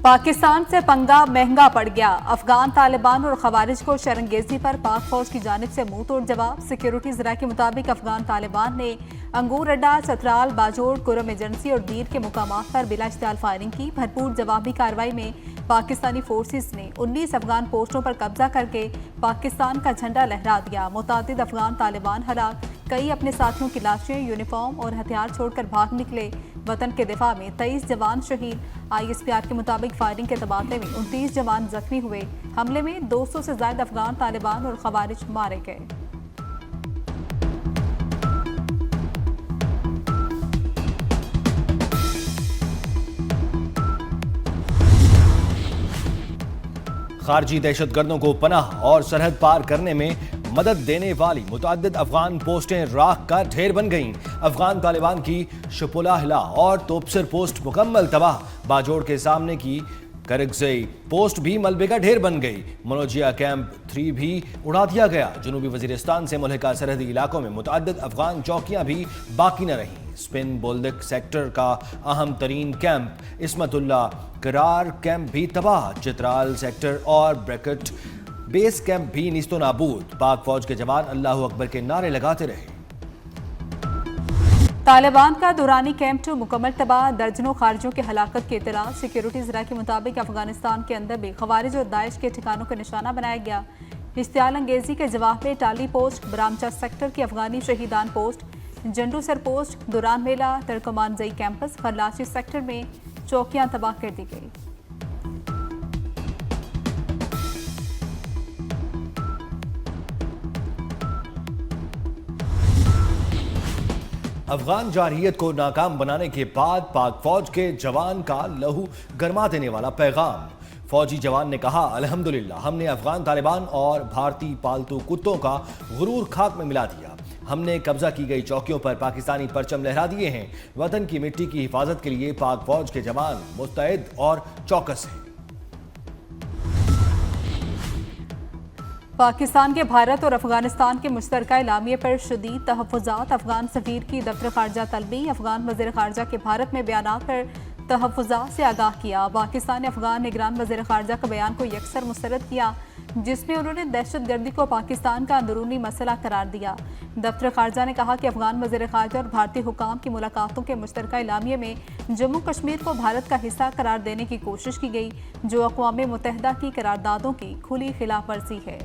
पाकिस्तान से पंगा महंगा पड़ गया। अफगान तालिबान और खवारिज को शरंगेजी पर पाक फौज की जानिब से मुंह तोड़ जवाब। सिक्योरिटी जरा के मुताबिक अफगान तालिबान ने अंगूर अड्डा, चतराल, बाजोड़, कुरम एजेंसी और दीर के मुकामात पर बिला इश्तियाल फायरिंग की। भरपूर जवाबी कार्रवाई में पाकिस्तानी फोर्सेस ने 19 अफगान पोस्टों पर कब्जा करके पाकिस्तान का झंडा लहरा दिया। मुतादिद अफगान तालिबान हलाक, कई अपने साथियों की लाशें, यूनिफॉर्म और हथियार छोड़कर भाग निकले। वतन के दिफा में 23 जवान शहीद। ISPR के मुताबिक फायरिंग के तबादले में 29 जवान जख्मी हुए। हमले में 200 से ज्यादा अफगान तालिबान और खवारिज मारे गए। खारजी दहशतगर्दों को पनाह और सरहद पार करने में मदद देने वाली मुतअद्दिद अफगान पोस्टें राख का ढेर बन गईं। अफगान तालिबान की शुपुलाहिला और तोपसर पोस्ट मुकम्मल तबाह। बाजोड़ के सामने की करगजई पोस्ट भी मलबे का ढेर बन गई। मनोजिया कैंप 3 भी उड़ा दिया गया। जनूबी वजीरिस्तान से मुल्हिका सरहदी इलाकों में मुतअद्दिद अफगान चौकियां भी बाकी न रहीं। स्पिन बोल्दिक सेक्टर का अहम तरीन कैंप इस्मतुल्ला करार कैंप भी तबाह। चित्राल सेक्टर और ब्रैकेट बेस कैंप भी निस्तो नाबूद। पाक फौज के जवान अल्लाहू अकबर के नारे लगाते रहे। तालिबान का दुरानी कैंप 2 मुकम्मल तबाह। दर्जनों खारजियों की हलाकत की इत्तला। सिक्योरिटी जरा के मुताबिक अफगानिस्तान के अंदर भी खवारिज और दाइश के ठिकानों को निशाना बनाया गया। इश्तियाल अंगेजी के जवाब में टाली पोस्ट, बरामचा सेक्टर की अफगानी शहीदान पोस्ट, जंडूसर पोस्ट, दुरान मेला, तर्कमानजई कैंपस, खरलाची सेक्टर में चौकियां तबाह कर दी गई। अफगान जारहियत को नाकाम बनाने के बाद पाक फौज के जवान का लहू गरमा देने वाला पैगाम। फौजी जवान ने कहा, अल्हम्दुलिल्लाह हमने अफगान तालिबान और भारतीय पालतू कुत्तों का गुरूर खाक में मिला दिया। हमने कब्जा की गई चौकियों पर पाकिस्तानी परचम लहरा दिए हैं। वतन की मिट्टी की हिफाजत के लिए पाक फौज के जवान मुस्तैद और चौकस हैं। पाकिस्तान के भारत और अफगानिस्तान के मुश्तरका एलामिये पर शदीद तहफ़्फ़ुज़ात। अफगान सफ़ीर की दफ्तर खारजा तलबी। अफगान वज़ीर खारजा के भारत में बयानात पर तहफ़्फ़ुज़ात से आगाह किया। पाकिस्तान ने अफगान निगरान वज़ीर खारजा के बयान को यकसर मुस्तरद किया, जिसमें उन्होंने दहशतगर्दी को पाकिस्तान का अंदरूनी मसला करार दिया। दफ्तर खारजा ने कहा कि अफगान वज़ीर खारजा और भारतीय हुकाम की मुलाकातों के मुश्तरका एलामिये में जम्मू कश्मीर को भारत का हिस्सा करार देने की कोशिश की गई, जो अक़वाम मुत्तहिदा की करारदादों की खुली खिलाफ वर्जी है।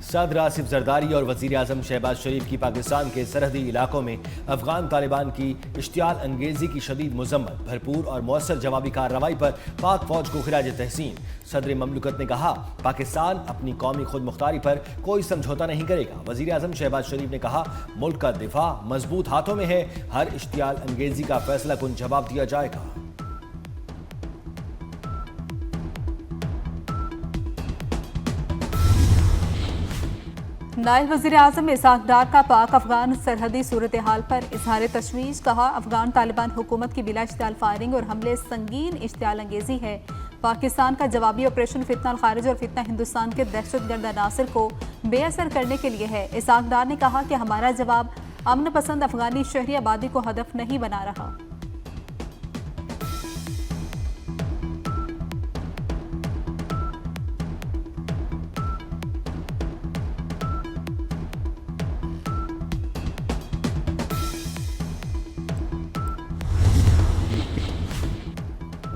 सदर आसिफ जरदारी और वज़ीर आज़म शहबाज शरीफ की पाकिस्तान के सरहदी इलाकों में अफगान तालिबान की इश्तियाल अंगेजी की शदीद मजम्मत। भरपूर और मौसर जवाबी कार्रवाई पर पाक फौज को खिराज तहसीन। सदर ममलकत ने कहा, पाकिस्तान अपनी कौमी खुद मुख्तारी पर कोई समझौता नहीं करेगा। वज़ीर आज़म शहबाज शरीफ ने कहा, मुल्क का दिफा मजबूत हाथों में है। हर इश्तियाल अंगेजी का फैसला कुन जवाब दिया जाएगा। नायब वज़ीर आज़म इसहाक डार का पाक अफगान सरहदी सूरत हाल पर इजहार तशवीश। कहा, अफगान तालिबान हुकूमत की बिला इश्तियाल फायरिंग और हमले संगीन इश्तियाल अंगेजी है। पाकिस्तान का जवाबी ऑपरेशन फितना अल खारिज और फितना हिंदुस्तान के दहशतगर्द अनासर को बेअसर करने के लिए है। इसहाक डार ने कहा कि हमारा जवाब अमन पसंद अफगानी शहरी आबादी को हदफ नहीं बना रहा।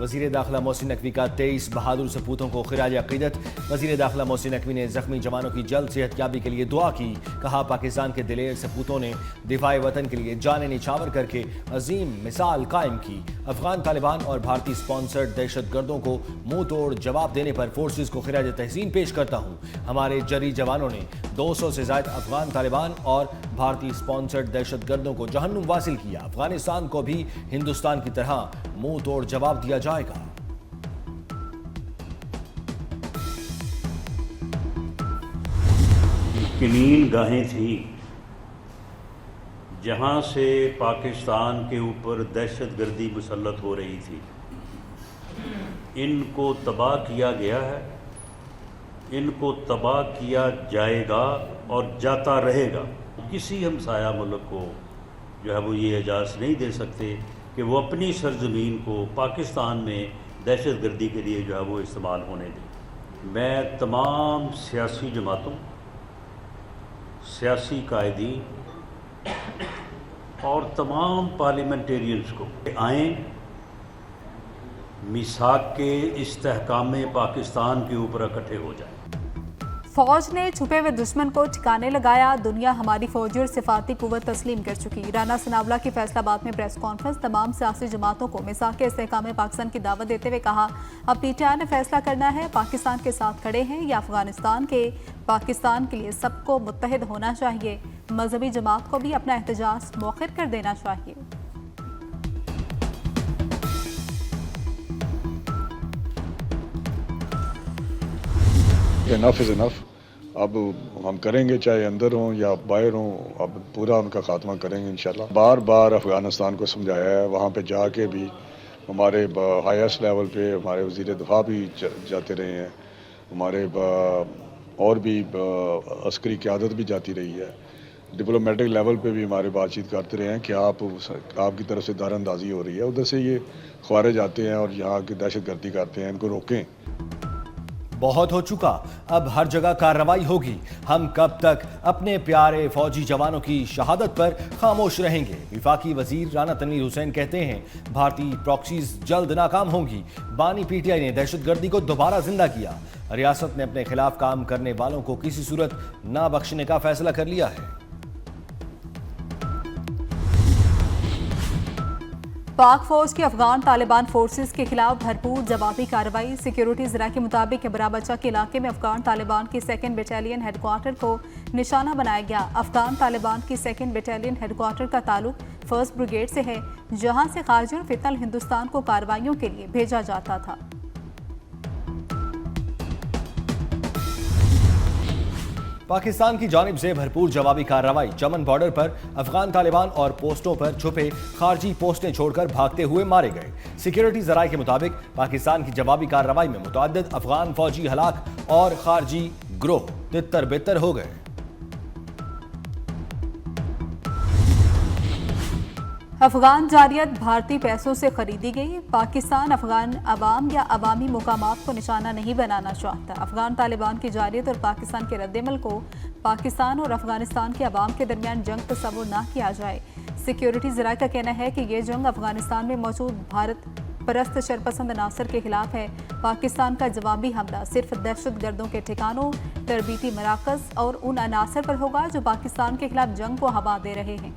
वज़ीर दाखिला मोहसिन नकवी का 23 बहादुर सपूतों को खिराज अक़ीदत। वज़ीर दाखिला मोहसिन नकवी ने ज़ख्मी जवानों की जल्द सेहतयाबी के लिए दुआ की। कहा, पाकिस्तान के दिलेर सपूतों ने दिफाए वतन के लिए जाने निछावर करके अजीम मिसाल कायम की। अफगान तालिबान और भारतीय स्पॉन्सर्ड दहशतगर्दों को मुंह तोड़ जवाब देने पर फोर्सेस को खिराज तहसीन पेश करता हूँ। हमारे जरी जवानों ने 200 से ज़ायद अफगान तालिबान और भारतीय स्पॉन्सर्ड दहशतगर्दों को जहन्नुम वासिल किया। अफगानिस्तान को भी हिंदुस्तान की तरह मुंह तोड़ जवाब दिया जाएगा। किलीन गाहें थी जहां से पाकिस्तान के ऊपर दहशतगर्दी मुसल्लत हो रही थी, इनको तबाह किया गया है। इनको तबाह किया जाएगा और जाता रहेगा। किसी हमसाया मुल्क को जो है वो ये इजाज़त नहीं दे सकते कि वो अपनी सरजमीन को पाकिस्तान में दहशतगर्दी के लिए जो है वो इस्तेमाल होने दें। मैं तमाम सियासी जमातों, सियासी कायदीन और तमाम पार्लियामेंटेरियंस को आएँ, मिसाक के इस्तेहकाम पाकिस्तान के ऊपर इकट्ठे हो जाए। फौज ने छुपे हुए दुश्मन को ठिकाने लगाया, दुनिया हमारी फौजी और सिफाती कुव्वत तस्लीम कर चुकी। राना सनावला की फैसलाबाद में प्रेस कॉन्फ्रेंस तमाम सियासी जमातों को मिसाक के इस्तेहकाम पाकिस्तान की दावत देते हुए कहा, अब पीटीआई ने फैसला करना है, पाकिस्तान के साथ खड़े हैं या अफगानिस्तान के। पाकिस्तान के लिए सबको मुत्तहिद होना चाहिए, मजहबी जमात को भी अपना एहतजाज मौखर कर देना चाहिए। Enough is enough. अब हम करेंगे, चाहे अंदर हों या बाहर हों, अब पूरा उनका खात्मा करेंगे इंशाल्लाह। बार बार अफ़गानिस्तान को समझाया है, वहाँ पे जाके भी हमारे हाईएस्ट लेवल पे हमारे वज़ीर दिफा भी जाते रहे हैं, हमारे और भी अस्करी क़यादत भी जाती रही है, डिप्लोमेटिक लेवल पे भी हमारे बातचीत करते रहे हैं कि आपकी तरफ से दारअंदाज़ी हो रही है, उधर से ये ख़वारिज आते हैं और यहाँ की दहशतगर्दी करते हैं, इनको रोकें। बहुत हो चुका, अब हर जगह कार्रवाई होगी। हम कब तक अपने प्यारे फौजी जवानों की शहादत पर खामोश रहेंगे? विफाकी वजीर राना तनवीर हुसैन कहते हैं, भारतीय प्रॉक्सीज जल्द नाकाम होंगी। बानी पीटीआई ने दहशतगर्दी को दोबारा जिंदा किया। रियासत ने अपने खिलाफ काम करने वालों को किसी सूरत ना बख्शने का फैसला कर लिया है। पाक फौज की अफगान तालिबान फोर्सेस के खिलाफ भरपूर जवाबी कार्रवाई। सिक्योरिटी जरा के मुताबिक बराबचा के इलाके में अफगान तालिबान की 2nd बटालियन हेडक्वार्टर को निशाना बनाया गया। अफगान तालिबान की 2nd बटालियन हेडक्वार्टर का ताल्लुक 1st ब्रिगेड से है, जहां से खारजी और फितल हिंदुस्तान को कार्रवाइयों के लिए भेजा जाता था। पाकिस्तान की जानिब से भरपूर जवाबी कार्रवाई। चमन बॉर्डर पर अफगान तालिबान और पोस्टों पर छुपे खारजी पोस्टें छोड़कर भागते हुए मारे गए। सिक्योरिटी जराये के मुताबिक पाकिस्तान की जवाबी कार्रवाई में मुतअद्दिद अफगान फौजी हलाक और खारजी ग्रोह तितर बितर हो गए। अफगान जारियत भारतीय पैसों से खरीदी गई। पाकिस्तान अफगान अवाम या अवामी मुकामात को निशाना नहीं बनाना चाहता। अफगान तालिबान की जारियत और पाकिस्तान के रद्दमल को पाकिस्तान और अफगानिस्तान के अवाम के दरमियान जंग तस्वुर ना किया जाए। सिक्योरिटी ज़राए का कहना है कि ये जंग अफगानिस्तान में मौजूद भारत परस्त शरपसंद अनासर के खिलाफ है। पाकिस्तान का जवाबी हमला सिर्फ दहशत गर्दों के ठिकानों, तरबीती मराकज़ और उन अनासर पर होगा जो पाकिस्तान के खिलाफ जंग को हवा दे रहे हैं।